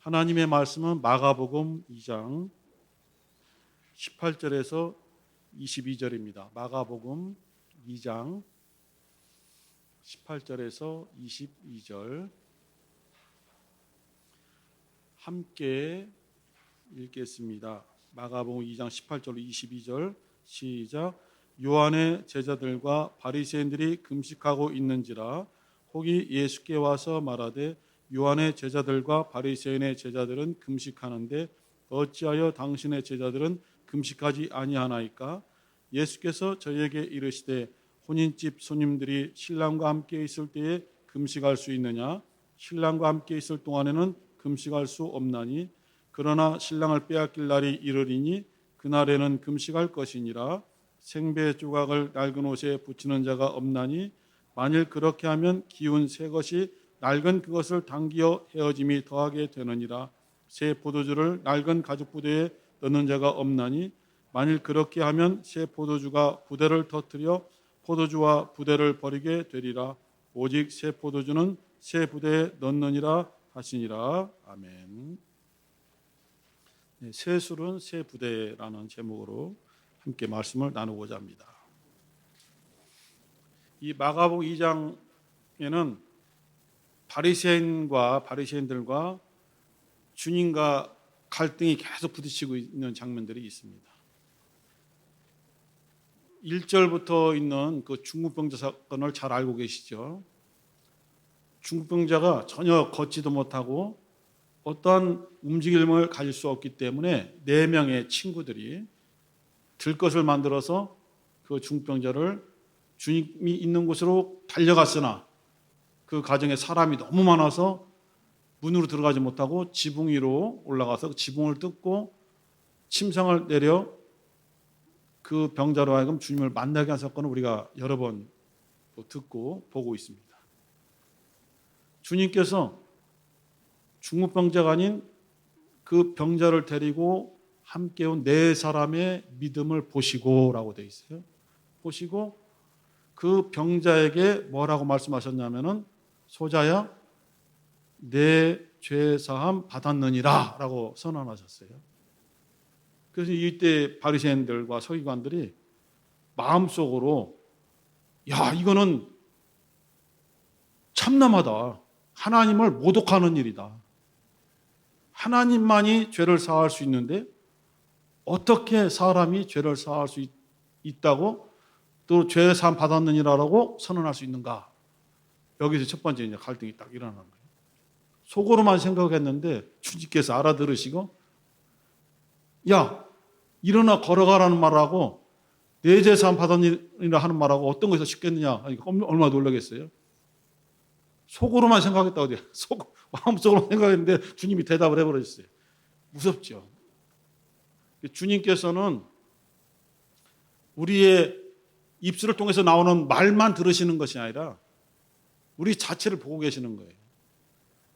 하나님의 말씀은 마가복음 2장 18절에서 22절입니다. 마가복음 2장 18절에서 22절 함께 읽겠습니다. 마가복음 2장 18절로 22절 시작. 요한의 제자들과 바리새인들이 금식하고 있는지라 혹이 예수께 와서 말하되 요한의 제자들과 바리새인의 제자들은 금식하는데 어찌하여 당신의 제자들은 금식하지 아니하나이까? 예수께서 저희에게 이르시되 혼인집 손님들이 신랑과 함께 있을 때에 금식할 수 있느냐? 신랑과 함께 있을 동안에는 금식할 수 없나니 그러나 신랑을 빼앗길 날이 이르리니 그날에는 금식할 것이니라. 생배 조각을 낡은 옷에 붙이는 자가 없나니 만일 그렇게 하면 기운 새 것이 낡은 그것을 당기어 헤어짐이 더하게 되느니라. 새 포도주를 낡은 가죽 부대에 넣는 자가 없나니 만일 그렇게 하면 새 포도주가 부대를 터뜨려 포도주와 부대를 버리게 되리라. 오직 새 포도주는 새 부대에 넣느니라 하시니라. 아멘. 새 술은 새 부대라는 제목으로 함께 말씀을 나누고자 합니다. 이 마가복음 2장에는 바리새인들과 주님과 갈등이 계속 부딪히고 있는 장면들이 있습니다. 1절부터 있는 그 중풍병자 사건을 잘 알고 계시죠? 중풍병자가 전혀 걷지도 못하고 어떠한 움직임을 가질 수 없기 때문에 4명의 친구들이 들것을 만들어서 그 중풍병자를 주님이 있는 곳으로 달려갔으나 그 가정에 사람이 너무 많아서 문으로 들어가지 못하고 지붕 위로 올라가서 지붕을 뜯고 침상을 내려 그 병자로 하여금 주님을 만나게 한 사건을 우리가 여러 번 듣고 보고 있습니다. 주님께서 중풍병자가 아닌 그 병자를 데리고 함께 온 4사람의 믿음을 보시고라고 되어 있어요. 보시고 그 병자에게 뭐라고 말씀하셨냐면은 소자야 내 죄 사함 받았느니라 라고 선언하셨어요. 그래서 이때 바리새인들과 서기관들이 마음속으로 야 이거는 참남하다. 하나님을 모독하는 일이다. 하나님만이 죄를 사할 수 있는데 어떻게 사람이 죄를 사할 수 있다고 또 죄 사함 받았느니라라고 선언할 수 있는가? 여기서 첫 번째 이제 갈등이 딱 일어나는 거예요. 속으로만 생각했는데 주님께서 알아들으시고 야 일어나 걸어가라는 말하고 내 죄 사함 받았느니라 하는 말하고 어떤 것이 더 쉽겠느냐 하니까 얼마나 놀라겠어요. 속으로만 생각했다고 돼요. 마음속으로 생각했는데 주님이 대답을 해버렸어요. 무섭죠. 주님께서는 우리의 입술을 통해서 나오는 말만 들으시는 것이 아니라 우리 자체를 보고 계시는 거예요.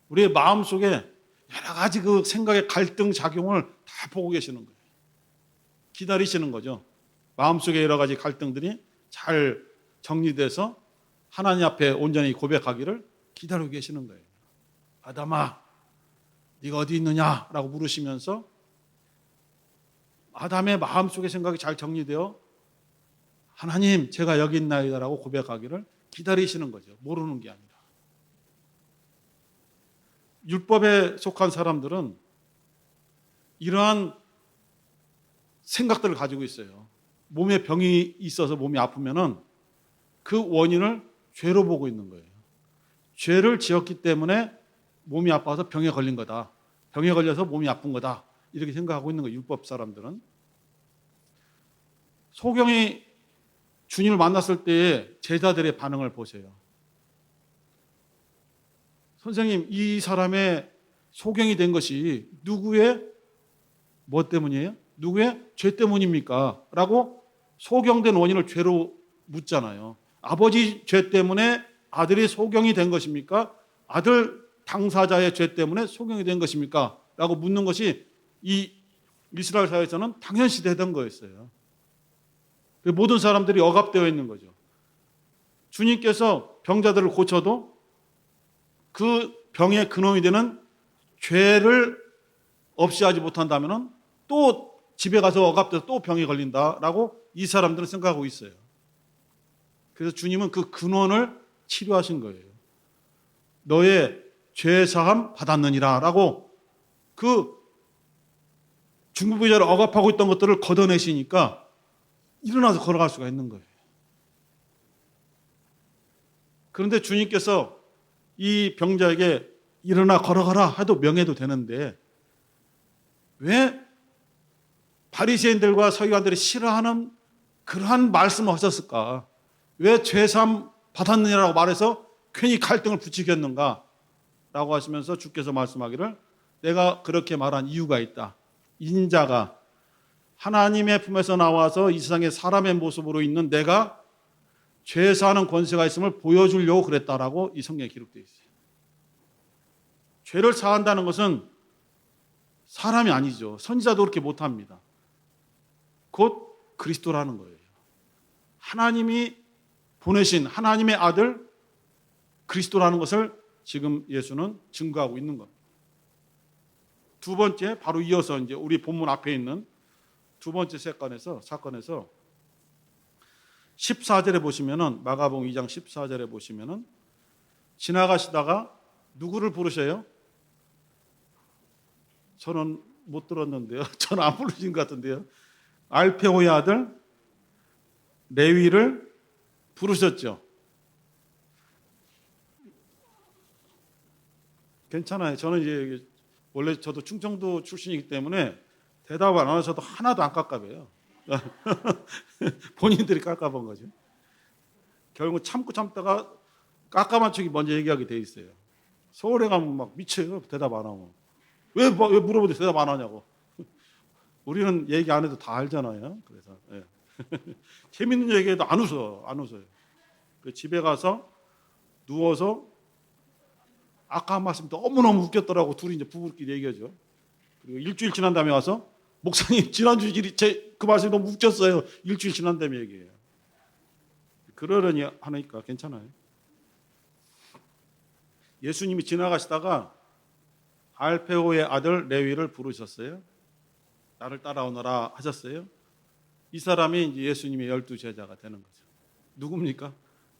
우리의 마음속에 여러 가지 그 생각의 갈등 작용을 다 보고 계시는 거예요. 기다리시는 거죠. 마음속에 여러 가지 갈등들이 잘 정리돼서 하나님 앞에 온전히 고백하기를 기다리고 계시는 거예요. 아담아, 네가 어디 있느냐라고 물으시면서 아담의 마음속의 생각이 잘 정리되어 하나님 제가 여기 있나이다라고 고백하기를 기다리시는 거죠. 모르는 게 아니라. 율법에 속한 사람들은 이러한 생각들을 가지고 있어요. 몸에 병이 있어서 몸이 아프면은 그 원인을 죄로 보고 있는 거예요. 죄를 지었기 때문에 몸이 아파서 병에 걸린 거다. 병에 걸려서 몸이 아픈 거다. 이렇게 생각하고 있는 거예요. 율법 사람들은. 소경이 주님을 만났을 때의 제자들의 반응을 보세요. 선생님, 이 사람의 소경이 된 것이 누구의 뭐 때문이에요? 누구의 죄 때문입니까? 라고 소경된 원인을 죄로 묻잖아요. 아버지 죄 때문에 아들이 소경이 된 것입니까? 아들 당사자의 죄 때문에 소경이 된 것입니까? 라고 묻는 것이 이 이스라엘 사회에서는 당연시 되던 거였어요. 모든 사람들이 억압되어 있는 거죠. 주님께서 병자들을 고쳐도 그 병의 근원이 되는 죄를 없이 하지 못한다면 또 집에 가서 억압돼서 또 병에 걸린다라고 이 사람들은 생각하고 있어요. 그래서 주님은 그 근원을 치료하신 거예요. 너의 죄 사함 받았느니라 라고 그 중부부자를 억압하고 있던 것들을 걷어내시니까 일어나서 걸어갈 수가 있는 거예요. 그런데 주님께서 이 병자에게 일어나 걸어가라 해도 명해도 되는데 왜 바리새인들과 서기관들이 싫어하는 그러한 말씀을 하셨을까? 왜 죄사함 받았느냐라고 말해서 괜히 갈등을 부추겼는가? 라고 하시면서 주께서 말씀하기를 내가 그렇게 말한 이유가 있다. 인자가 하나님의 품에서 나와서 이 세상에 사람의 모습으로 있는 내가 죄사하는 권세가 있음을 보여주려고 그랬다라고 이 성경에 기록되어 있어요. 죄를 사한다는 것은 사람이 아니죠. 선지자도 그렇게 못합니다. 곧 그리스도라는 거예요. 하나님이 보내신 하나님의 아들 그리스도라는 것을 지금 예수는 증거하고 있는 겁니다. 두 번째, 바로 이어서 이제 우리 본문 앞에 있는 두 번째 사건에서 14절에 보시면은 마가복음 2장 14절에 보시면은 지나가시다가 누구를 부르셔요? 저는 못 들었는데요. 저는 안 부르신 것 같은데요. 알페오의 아들 레위를 부르셨죠. 괜찮아요. 저는 이제 원래 저도 충청도 출신이기 때문에 대답 안 하셔도 하나도 안 깝깝해요. 본인들이 깝깝한 거죠. 결국 참다가 깝깝한 척이 먼저 얘기하게 돼 있어요. 서울에 가면 막 미쳐요. 대답 안 하면. 왜 물어보도 대답 안 하냐고. 우리는 얘기 안 해도 다 알잖아요. 그래서 예. 재밌는 얘기해도 안 웃어요. 집에 가서 누워서 아까 한 말씀 너무너무 웃겼더라고 둘이 이제 부부끼리 얘기하죠. 그리고 일주일 지난 다음에 와서 목사님 지난주 그 말씀이 너무 웃겼어요. 일주일 지난 다음에 얘기해요. 그러려니 하니까 괜찮아요. 예수님이 지나가시다가 알페오의 아들 레위를 부르셨어요. 나를 따라오너라 하셨어요. 이 사람이 이제 예수님의 12 제자가 되는 거죠. 누굽니까?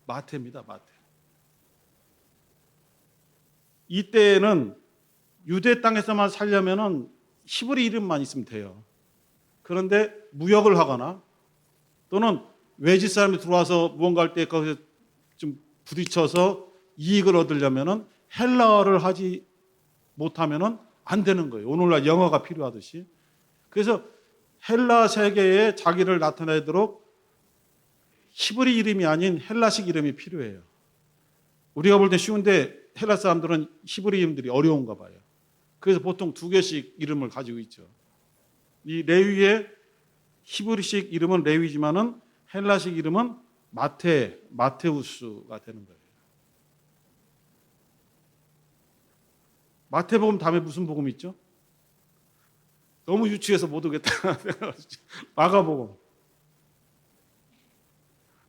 마태입니다. 마태. 이때는 유대 땅에서만 살려면은 히브리 이름만 있으면 돼요. 그런데 무역을 하거나 또는 외지 사람이 들어와서 무언가 할 때 거기서 좀 부딪혀서 이익을 얻으려면은 헬라어를 하지 못하면은 안 되는 거예요. 오늘날 영어가 필요하듯이. 그래서 헬라 세계에 자기를 나타내도록 히브리 이름이 아닌 헬라식 이름이 필요해요. 우리가 볼 때 쉬운데 헬라 사람들은 히브리 이름들이 어려운가 봐요. 그래서 보통 2개씩 이름을 가지고 있죠. 이 레위의 히브리식 이름은 레위지만은 헬라식 이름은 마테우스가 되는 거예요. 마태복음 다음에 무슨 복음 있죠? 너무 유치해서 못 오겠다. 마가복음.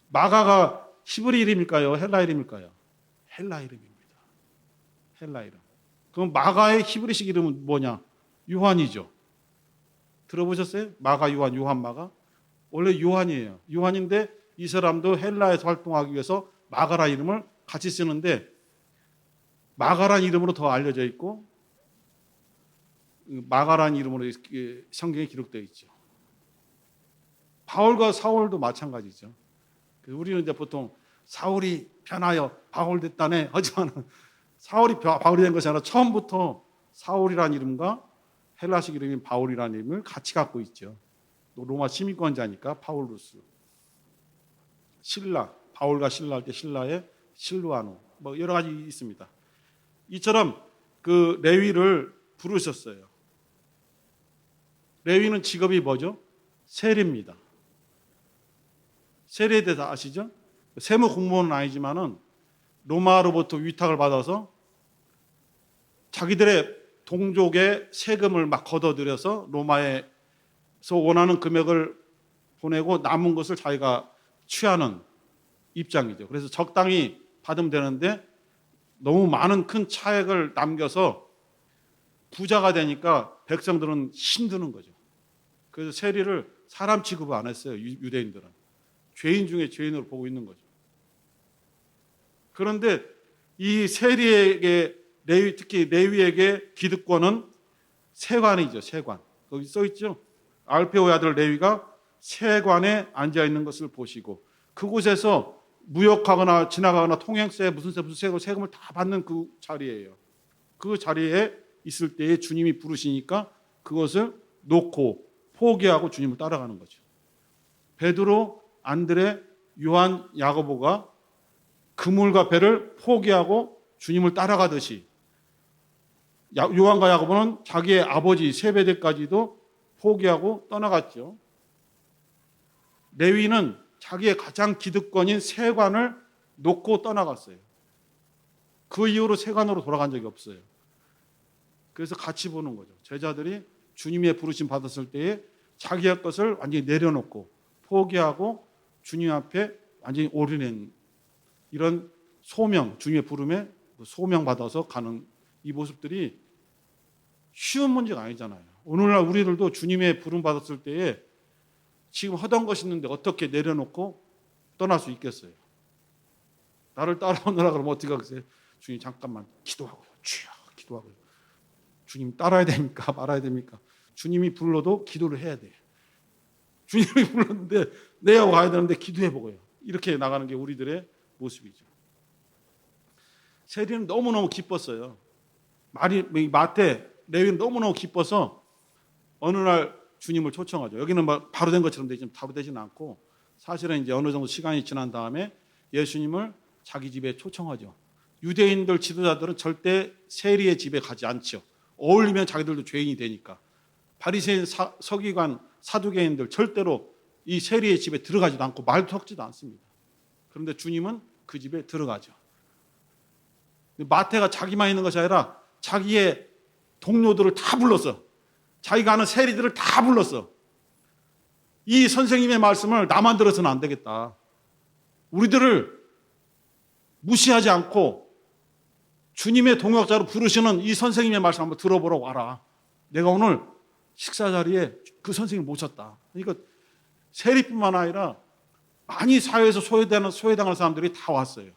마가가 히브리 이름일까요? 헬라 이름일까요? 헬라 이름입니다. 헬라 이름. 그럼 마가의 히브리식 이름은 뭐냐? 요한이죠. 들어보셨어요? 마가, 요한, 마가? 원래 요한이에요. 요한인데 이 사람도 헬라에서 활동하기 위해서 마가라 이름을 같이 쓰는데 마가란 이름으로 더 알려져 있고 마가란 이름으로 성경에 기록되어 있죠. 바울과 사울도 마찬가지죠. 우리는 이제 보통 사울이 변하여 바울 됐다네 하지만 사울이 바울이 된 것이 아니라 처음부터 사울이라는 이름과 헬라식 이름인 바울이라는 이름을 같이 갖고 있죠. 로마 시민권자니까 파울루스, 신라, 바울과 신라 할 때 신라의 실루아노 뭐 여러 가지 있습니다. 이처럼 그 레위를 부르셨어요. 레위는 직업이 뭐죠? 세리입니다. 세리에 대해서 아시죠? 세무 공무원은 아니지만은 로마로부터 위탁을 받아서 자기들의 동족의 세금을 막 걷어들여서 로마에서 원하는 금액을 보내고 남은 것을 자기가 취하는 입장이죠. 그래서 적당히 받으면 되는데 너무 많은 큰 차액을 남겨서 부자가 되니까 백성들은 힘드는 거죠. 그래서 세리를 사람 취급을 안 했어요. 유대인들은. 죄인 중에 죄인으로 보고 있는 거죠. 그런데 이 세리에게 특히 레위에게 기득권은 세관이죠. 세관. 거기 써 있죠. 알페오의 아들 레위가 세관에 앉아 있는 것을 보시고 그곳에서 무역하거나 지나가거나 통행세 무슨 세금을 다 받는 그 자리예요. 그 자리에 있을 때에 주님이 부르시니까 그것을 놓고 포기하고 주님을 따라가는 거죠. 베드로, 안드레, 요한, 야고보가 그물과 배를 포기하고 주님을 따라가듯이 요한과 야고보는 자기의 아버지 세베대까지도 포기하고 떠나갔죠. 레위는 자기의 가장 기득권인 세관을 놓고 떠나갔어요. 그 이후로 세관으로 돌아간 적이 없어요. 그래서 같이 보는 거죠. 제자들이 주님의 부르심 받았을 때에 자기의 것을 완전히 내려놓고 포기하고 주님 앞에 완전히 올인한 이런 소명, 주님의 부름에 소명 받아서 가는 이 모습들이 쉬운 문제가 아니잖아요. 오늘날 우리들도 주님의 부름 받았을 때에 지금 하던 것이 있는데 어떻게 내려놓고 떠날 수 있겠어요? 나를 따라오느라 그러면 어떻게 하겠어요? 주님 잠깐만 기도하고요. 주여 기도하고요. 주님 따라야 됩니까? 말아야 됩니까? 주님이 불러도 기도를 해야 돼. 주님이 불렀는데 내가 가야 되는데 기도해 보고요. 이렇게 나가는 게 우리들의 모습이죠. 세리는 너무너무 기뻤어요. 마태, 레위는 너무너무 기뻐서 어느 날 주님을 초청하죠. 여기는 막 바로 된 것처럼 되지만 바로 되지는 않고 사실은 이제 어느 정도 시간이 지난 다음에 예수님을 자기 집에 초청하죠. 유대인들 지도자들은 절대 세리의 집에 가지 않죠. 어울리면 자기들도 죄인이 되니까. 바리새인, 서기관, 사두개인들 절대로 이 세리의 집에 들어가지도 않고 말도 섞지도 않습니다. 그런데 주님은 그 집에 들어가죠. 마태가 자기만 있는 것이 아니라 자기의 동료들을 다 불렀어. 자기가 아는 세리들을 다 불렀어. 이 선생님의 말씀을 나만 들어서는 안 되겠다. 우리들을 무시하지 않고 주님의 동역자로 부르시는 이 선생님의 말씀 한번 들어보러 와라. 내가 오늘 식사 자리에 그 선생님을 모셨다. 그러니까 세리뿐만 아니라 많이 사회에서 소외당할 사람들이 다 왔어요.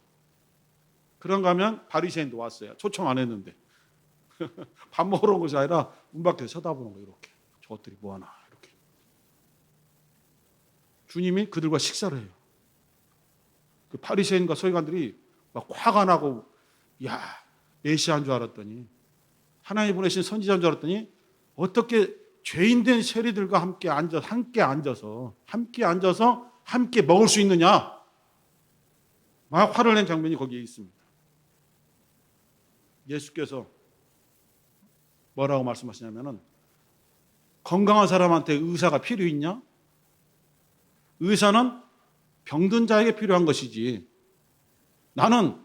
그런가 하면 바리새인도 왔어요. 초청 안 했는데. 밥 먹으러 온 것이 아니라 문 밖에 쳐다보는 거예요. 이렇게. 저것들이 뭐하나 이렇게. 주님이 그들과 식사를 해요. 그 바리새인과 서기관들이 막 화가 나고 야 메시아인 줄 알았더니 하나님 보내신 선지자인 줄 알았더니 어떻게 죄인된 세리들과 함께 앉아서 함께 먹을 수 있느냐 막 화를 낸 장면이 거기에 있습니다. 예수께서 뭐라고 말씀하시냐면은 건강한 사람한테 의사가 필요 있냐? 의사는 병든 자에게 필요한 것이지. 나는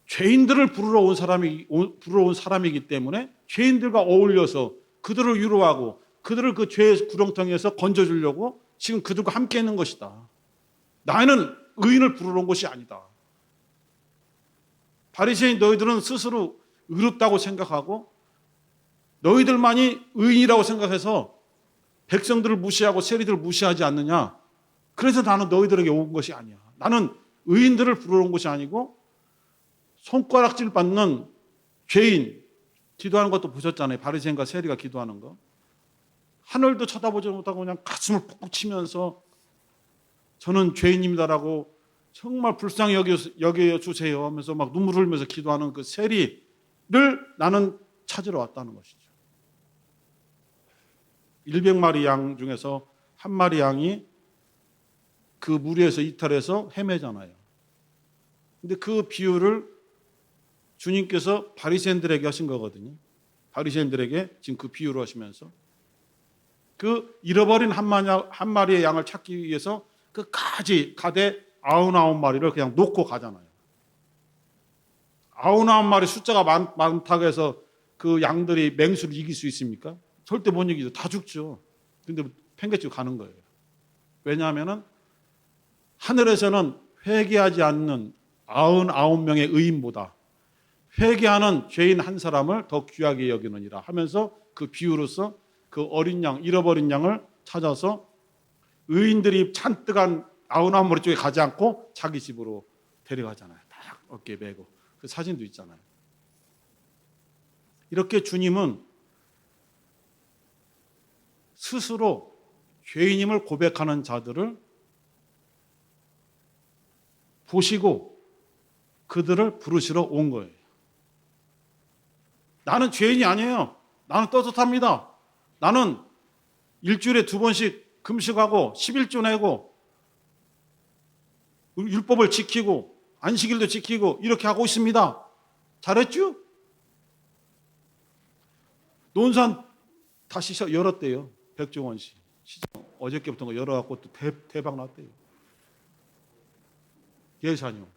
죄인들을 부르러 온 사람이기 때문에 죄인들과 어울려서 그들을 위로하고 그들을 그 죄의 구렁텅이에서 건져주려고 지금 그들과 함께 있는 것이다. 나는 의인을 부르러 온 것이 아니다. 바리새인 너희들은 스스로 의롭다고 생각하고 너희들만이 의인이라고 생각해서 백성들을 무시하고 세리들을 무시하지 않느냐. 그래서 나는 너희들에게 온 것이 아니야. 나는 의인들을 부르러 온 것이 아니고 손가락질 받는 죄인 기도하는 것도 보셨잖아요. 바리새인과 세리가 기도하는 거. 하늘도 쳐다보지 못하고 그냥 가슴을 푹푹 치면서 저는 죄인입니다라고 정말 불쌍히 여겨주세요 하면서 막 눈물을 흘리면서 기도하는 그 세리를 나는 찾으러 왔다는 것이죠. 100마리 양 중에서 한 마리 양이 그 무리에서 이탈해서 헤매잖아요. 근데 그 비유를 주님께서 바리새인들에게 하신 거거든요. 바리새인들에게 지금 그 비유를 하시면서 그 잃어버린 한 마리의 양을 찾기 위해서 끝까지 가되 99마리를 그냥 놓고 가잖아요. 99마리 숫자가 많다고 해서 그 양들이 맹수를 이길 수 있습니까? 절대 못 이기죠. 다 죽죠. 근데 팽개치고 가는 거예요. 왜냐하면 하늘에서는 회개하지 않는 99명의 의인보다 회개하는 죄인 한 사람을 더 귀하게 여기느니라 하면서 그 비유로서 그 어린 양, 잃어버린 양을 찾아서 의인들이 잔뜩한 아우나무리 쪽에 가지 않고 자기 집으로 데려가잖아요. 딱 어깨에 메고. 그 사진도 있잖아요. 이렇게 주님은 스스로 죄인임을 고백하는 자들을 보시고 그들을 부르시러 온 거예요. 나는 죄인이 아니에요. 나는 떳떳합니다. 나는 일주일에 2번씩 금식하고 11조 내고 율법을 지키고 안식일도 지키고 이렇게 하고 있습니다. 잘했죠? 논산 다시 열었대요. 백종원 씨. 시장 어저께부터 열어갖고 또 대박 났대요. 예산요.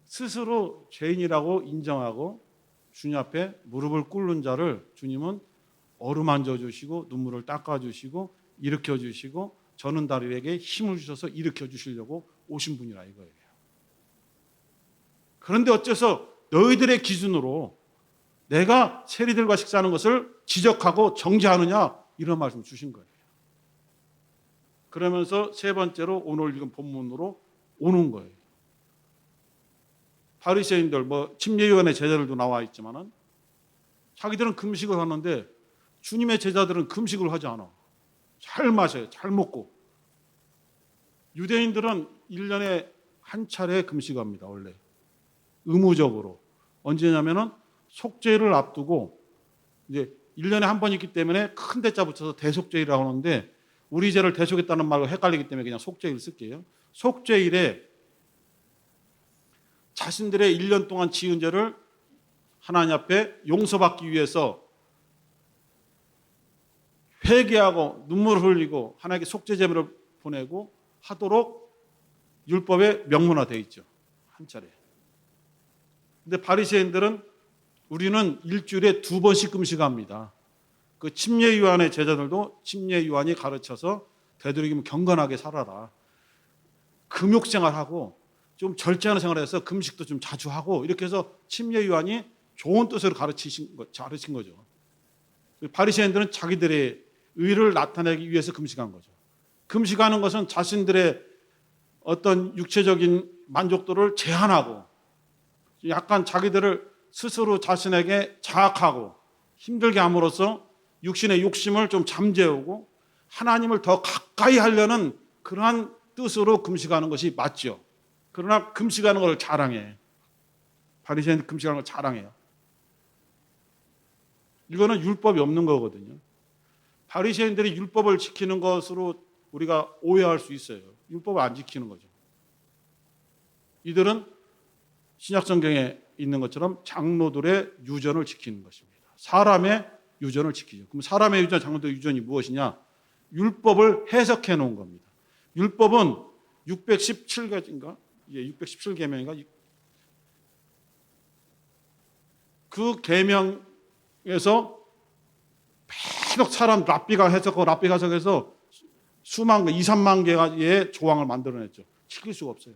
스스로 죄인이라고 인정하고 주님 앞에 무릎을 꿇는 자를 주님은 어루만져 주시고 눈물을 닦아 주시고 일으켜 주시고 저는 다리에게 힘을 주셔서 일으켜 주시려고 오신 분이라 이거예요. 그런데 어째서 너희들의 기준으로 내가 세리들과 식사하는 것을 지적하고 정죄하느냐 이런 말씀 주신 거예요. 그러면서 세 번째로 오늘 읽은 본문으로 오는 거예요. 바리새인들 침례요한의 제자들도 나와 있지만은 자기들은 금식을 하는데 주님의 제자들은 금식을 하지 않아. 잘 마셔요. 잘 먹고. 유대인들은 1년에 한 차례 금식합니다. 원래. 의무적으로. 언제냐면은 속죄일을 앞두고 이제 1년에 한 번 있기 때문에 큰 대자 붙여서 대속죄일이라고 하는데 우리 죄를 대속했다는 말과 헷갈리기 때문에 그냥 속죄일 쓸게요. 속죄일에 자신들의 1년 동안 지은 죄를 하나님 앞에 용서받기 위해서 회개하고 눈물을 흘리고 하나님께 속죄 제물을 보내고 하도록 율법에 명문화되어 있죠. 한 차례. 근데 바리새인들은 우리는 일주일에 2번씩 금식합니다. 그 침례 요한의 제자들도 침례 요한이 가르쳐서 되도록이면 경건하게 살아라. 금욕생활하고 좀 절제하는 생활을 해서 금식도 좀 자주 하고 이렇게 해서 침례 요한이 좋은 뜻으로 가르친 거죠. 바리새인들은 자기들의 의를 나타내기 위해서 금식한 거죠. 금식하는 것은 자신들의 어떤 육체적인 만족도를 제한하고 약간 자기들을 스스로 자신에게 자학하고 힘들게 함으로써 육신의 욕심을 좀 잠재우고 하나님을 더 가까이 하려는 그러한 뜻으로 금식하는 것이 맞죠. 그러나 금식하는 걸 자랑해. 바리새인들 금식하는 걸 자랑해요. 이거는 율법이 없는 거거든요. 바리새인들이 율법을 지키는 것으로 우리가 오해할 수 있어요. 율법을 안 지키는 거죠. 이들은 신약성경에 있는 것처럼 장로들의 유전을 지키는 것입니다. 사람의 유전을 지키죠. 그럼 사람의 유전, 장로들의 유전이 무엇이냐? 율법을 해석해 놓은 겁니다. 율법은 617가지인가? 617계명인가? 그 계명에서 계속 사람 랍비가 해석하고 랍비가 해석해서 수만 개, 2, 3만 개의 조항을 만들어냈죠. 지킬 수가 없어요.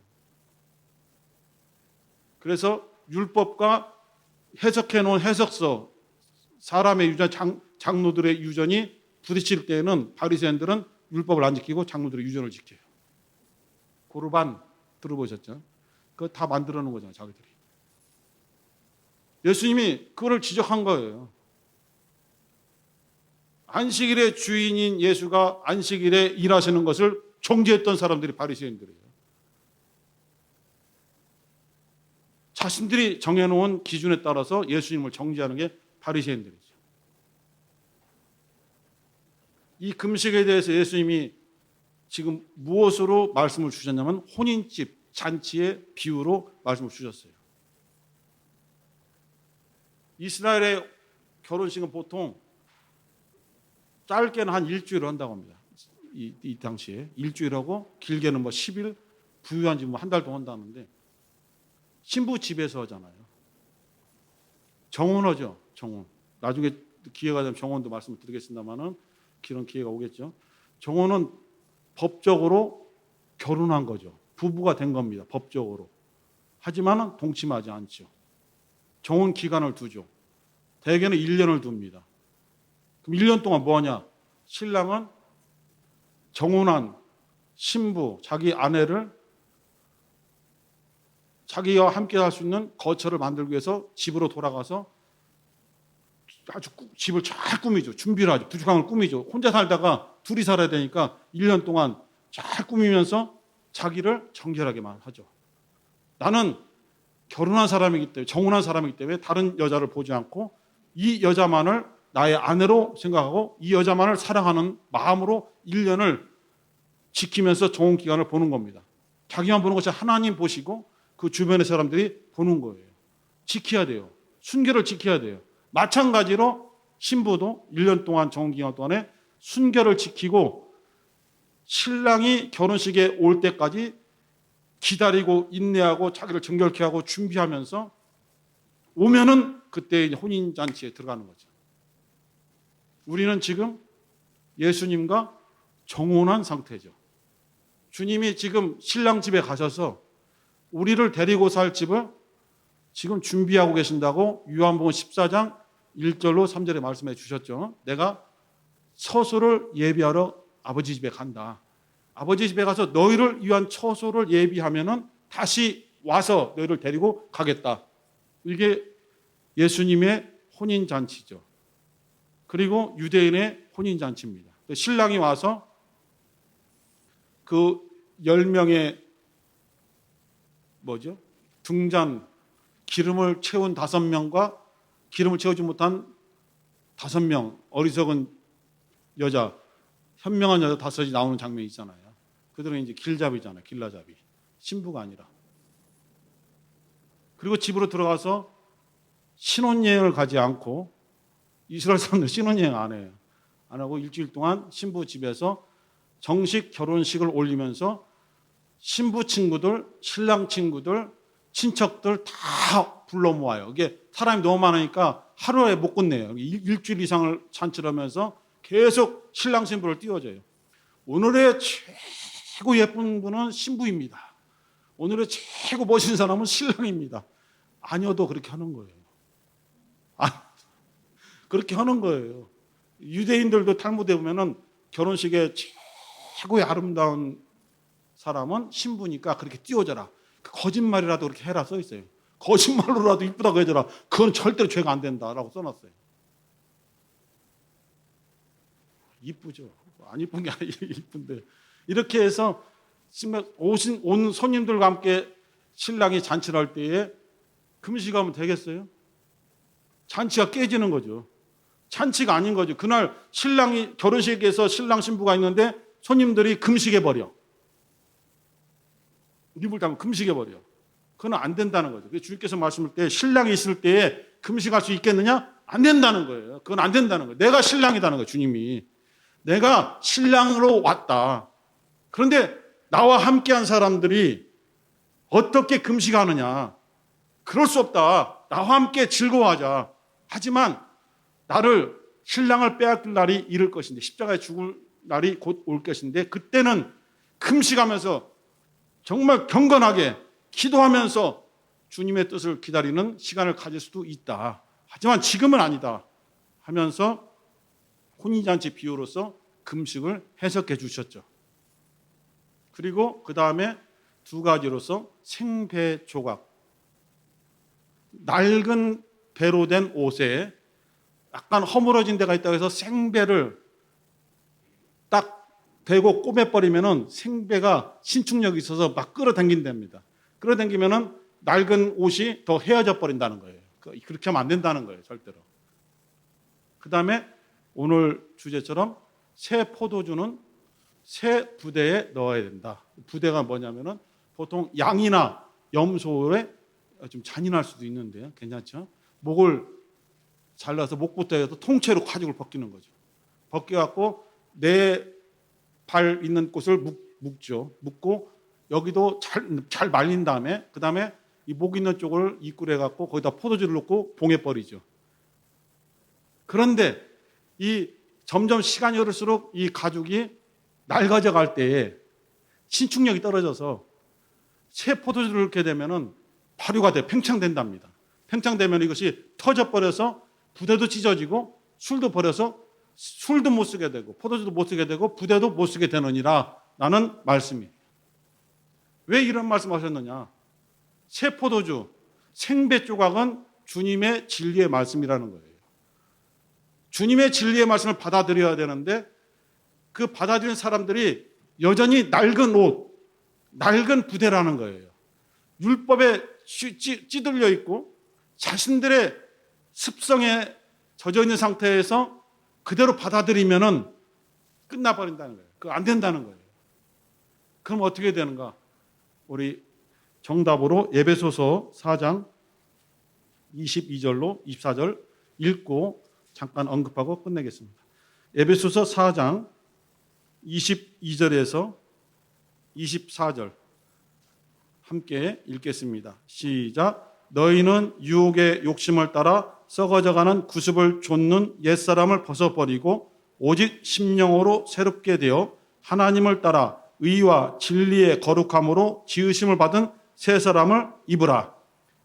그래서 율법과 해석해 놓은 해석서, 사람의 유전, 장로들의 유전이 부딪힐 때에는 바리새인들은 율법을 안 지키고 장로들의 유전을 지켜요. 고르반 들어보셨죠? 그거 다 만들어 놓은 거잖아요, 자기들이. 예수님이 그거를 지적한 거예요. 안식일의 주인인 예수가 안식일에 일하시는 것을 정죄했던 사람들이 바리새인들이에요. 자신들이 정해놓은 기준에 따라서 예수님을 정죄하는 게 바리새인들이죠. 이 금식에 대해서 예수님이 지금 무엇으로 말씀을 주셨냐면 혼인집, 잔치의 비유로 말씀을 주셨어요. 이스라엘의 결혼식은 보통 짧게는 한 일주일을 한다고 합니다. 이 당시에 일주일하고 길게는 10일, 부유한 집 한 달 동안 한다는데 신부 집에서 하잖아요. 정혼하죠. 정혼. 나중에 기회가 되면 정혼도 말씀을 드리겠습니다만은 그런 기회가 오겠죠. 정혼은 법적으로 결혼한 거죠. 부부가 된 겁니다. 법적으로. 하지만 동침하지 않죠. 정혼 기간을 두죠. 대개는 1년을 둡니다. 그럼 1년 동안 뭐하냐? 신랑은 정혼한 신부, 자기 아내를 자기와 함께 할 수 있는 거처를 만들기 위해서 집으로 돌아가서 아주 집을 잘 꾸미죠. 준비를 하죠. 부족함을 꾸미죠. 혼자 살다가 둘이 살아야 되니까 1년 동안 잘 꾸미면서 자기를 정결하게만 하죠. 나는 결혼한 사람이기 때문에, 정혼한 사람이기 때문에 다른 여자를 보지 않고 이 여자만을 나의 아내로 생각하고 이 여자만을 사랑하는 마음으로 1년을 지키면서 정혼 기간을 보는 겁니다. 자기만 보는 것이 하나님 보시고 그 주변의 사람들이 보는 거예요. 지켜야 돼요. 순결을 지켜야 돼요. 마찬가지로 신부도 1년 동안 정혼 기간 동안에 순결을 지키고 신랑이 결혼식에 올 때까지 기다리고 인내하고 자기를 정결케 하고 준비하면서 오면은 그때 혼인잔치에 들어가는 거죠. 우리는 지금 예수님과 정혼한 상태죠. 주님이 지금 신랑 집에 가셔서 우리를 데리고 살 집을 지금 준비하고 계신다고 요한복음 14장 1절로 3절에 말씀해 주셨죠. 내가 처소를 예비하러 아버지 집에 간다. 아버지 집에 가서 너희를 위한 처소를 예비하면은 다시 와서 너희를 데리고 가겠다. 이게 예수님의 혼인잔치죠. 그리고 유대인의 혼인잔치입니다. 신랑이 와서 그 10명의 등잔 기름을 채운 5명과 기름을 채우지 못한 5명 어리석은 여자, 현명한 여자 5이 나오는 장면이 있잖아요. 그들은 이제 길잡이잖아요. 길라잡이. 신부가 아니라. 그리고 집으로 들어가서 신혼여행을 가지 않고 이스라엘 사람들 신혼여행 안 해요. 안 하고 일주일 동안 신부 집에서 정식 결혼식을 올리면서 신부 친구들, 신랑 친구들, 친척들 다 불러 모아요. 이게 사람이 너무 많으니까 하루에 못 끝내요. 일주일 이상을 잔치를 하면서 계속 신랑 신부를 띄워줘요. 오늘의 최고 예쁜 분은 신부입니다. 오늘의 최고 멋진 사람은 신랑입니다. 아니어도 그렇게 하는 거예요. 그렇게 하는 거예요. 유대인들도 탈무드에 보면은 결혼식에 최고의 아름다운 사람은 신부니까 그렇게 띄워줘라. 거짓말이라도 그렇게 해라 써 있어요. 거짓말로라도 이쁘다고 해줘라. 그건 절대로 죄가 안 된다라고 써놨어요. 이쁘죠. 안 이쁜 게 아니라 이쁜데. 이렇게 해서 온 손님들과 함께 신랑이 잔치를 할 때에 금식하면 되겠어요? 잔치가 깨지는 거죠. 잔치가 아닌 거죠. 그날 신랑이 결혼식에서 신랑 신부가 있는데 손님들이 금식해버려. 입을 닫고 금식해버려. 그건 안 된다는 거죠. 그래서 주님께서 말씀할 때 신랑이 있을 때에 금식할 수 있겠느냐? 안 된다는 거예요. 그건 안 된다는 거예요. 내가 신랑이라는 거예요. 주님이. 내가 신랑으로 왔다. 그런데 나와 함께한 사람들이 어떻게 금식하느냐? 그럴 수 없다. 나와 함께 즐거워하자. 하지만 나를 신랑을 빼앗길 날이 이를 것인데 십자가에 죽을 날이 곧 올 것인데 그때는 금식하면서 정말 경건하게 기도하면서 주님의 뜻을 기다리는 시간을 가질 수도 있다. 하지만 지금은 아니다 하면서 혼인잔치 비유로서 금식을 해석해 주셨죠. 그리고 그 다음에 2가지로서 생배 조각. 낡은 배로 된 옷에 약간 허물어진 데가 있다고 해서 생배를 딱 대고 꼬매버리면은 생배가 신축력이 있어서 막 끌어당긴답니다. 끌어당기면은 낡은 옷이 더 헤어져 버린다는 거예요. 그렇게 하면 안 된다는 거예요, 절대로. 그 다음에 오늘 주제처럼 새 포도주는 새 부대에 넣어야 된다. 부대가 뭐냐면은 보통 양이나 염소에 좀 잔인할 수도 있는데요. 괜찮죠? 목을 잘라서 목부터 해서 통째로 가죽을 벗기는 거죠. 벗겨갖고 내 발 있는 곳을 묶죠. 묶고 여기도 잘 말린 다음에 그 다음에 이 목 있는 쪽을 입구로 해갖고 거기다 포도주를 넣고 봉해 버리죠. 그런데 이 점점 시간이 흐를수록 이 가죽이 낡아져 갈 때에 신축력이 떨어져서 새 포도주를 넣게 되면은 발효가 돼 팽창된답니다. 팽창되면 이것이 터져버려서 부대도 찢어지고 술도 버려서 술도 못 쓰게 되고 포도주도 못 쓰게 되고 부대도 못 쓰게 되느니라 라는 말씀이에요. 왜 이런 말씀하셨느냐? 새 포도주, 생배 조각은 주님의 진리의 말씀이라는 거예요. 주님의 진리의 말씀을 받아들여야 되는데 그 받아들인 사람들이 여전히 낡은 옷, 낡은 부대라는 거예요. 율법에 찌들려 있고 자신들의 습성에 젖어 있는 상태에서 그대로 받아들이면은 끝나버린다는 거예요. 그거 안 된다는 거예요. 그럼 어떻게 되는가? 우리 정답으로 에베소서 4장 22절로 24절 읽고 잠깐 언급하고 끝내겠습니다. 에베소서 4장 22절에서 24절 함께 읽겠습니다. 시작. 너희는 유혹의 욕심을 따라 썩어져가는 구습을 좇는 옛사람을 벗어버리고 오직 심령으로 새롭게 되어 하나님을 따라 의와 진리의 거룩함으로 지으심을 받은 새 사람을 입으라.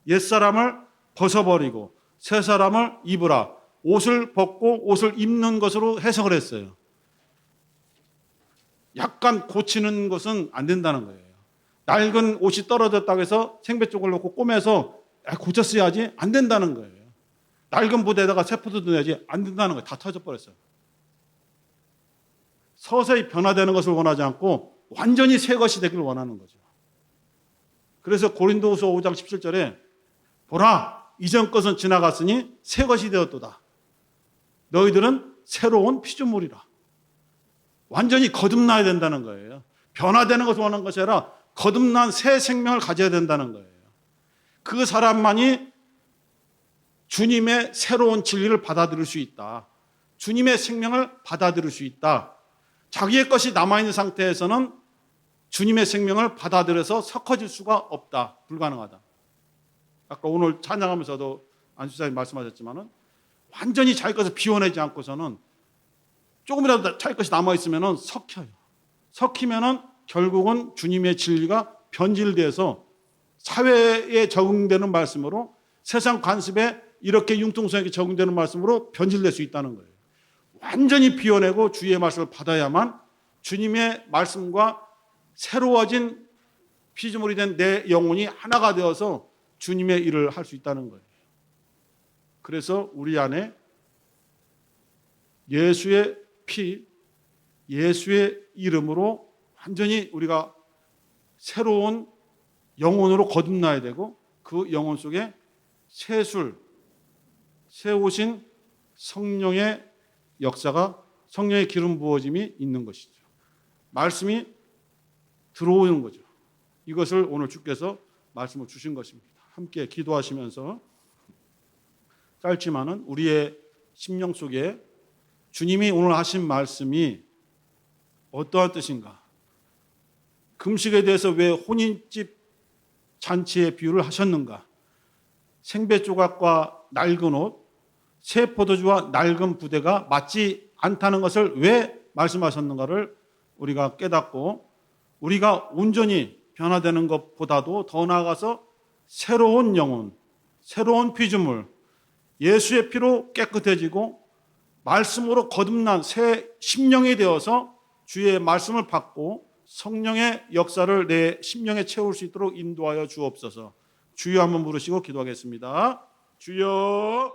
옛사람을 벗어버리고 새 사람을 입으라. 옷을 벗고 옷을 입는 것으로 해석을 했어요. 약간 고치는 것은 안 된다는 거예요. 낡은 옷이 떨어졌다고 해서 생배쪽을 놓고 꼬매서 고쳤어야지 안 된다는 거예요. 낡은 부대에다가 새 포도주 넣어야지 안 된다는 거예요. 다 터져버렸어요. 서서히 변화되는 것을 원하지 않고 완전히 새 것이 되기를 원하는 거죠. 그래서 고린도후서 5장 17절에 보라 이전 것은 지나갔으니 새 것이 되었도다. 너희들은 새로운 피조물이라. 완전히 거듭나야 된다는 거예요. 변화되는 것을 원하는 것이 아니라 거듭난 새 생명을 가져야 된다는 거예요. 그 사람만이 주님의 새로운 진리를 받아들일 수 있다. 주님의 생명을 받아들일 수 있다. 자기의 것이 남아있는 상태에서는 주님의 생명을 받아들여서 섞어질 수가 없다. 불가능하다. 아까 오늘 찬양하면서도 안수사님 말씀하셨지만은 완전히 자기 것을 비워내지 않고서는 조금이라도 자기 것이 남아있으면은 섞여요. 섞이면은 결국은 주님의 진리가 변질돼서 사회에 적응되는 말씀으로 세상 관습에 이렇게 융통성에게 적응되는 말씀으로 변질될 수 있다는 거예요. 완전히 비워내고 주의 말씀을 받아야만 주님의 말씀과 새로워진 피조물이 된 내 영혼이 하나가 되어서 주님의 일을 할 수 있다는 거예요. 그래서 우리 안에 예수의 피, 예수의 이름으로 완전히 우리가 새로운 영혼으로 거듭나야 되고 그 영혼 속에 새술, 새오신 성령의 역사가 성령의 기름 부어짐이 있는 것이죠. 말씀이 들어오는 거죠. 이것을 오늘 주께서 말씀을 주신 것입니다. 함께 기도하시면서 짧지만은 우리의 심령 속에 주님이 오늘 하신 말씀이 어떠한 뜻인가? 금식에 대해서 왜 혼인집 잔치의 비유를 하셨는가? 생배 조각과 낡은 옷, 새 포도주와 낡은 부대가 맞지 않다는 것을 왜 말씀하셨는가를 우리가 깨닫고 우리가 온전히 변화되는 것보다도 더 나아가서 새로운 영혼, 새로운 피조물, 예수의 피로 깨끗해지고 말씀으로 거듭난 새 심령이 되어서 주의 말씀을 받고 성령의 역사를 내 심령에 채울 수 있도록 인도하여 주옵소서. 주여 한번 부르시고 기도하겠습니다. 주여.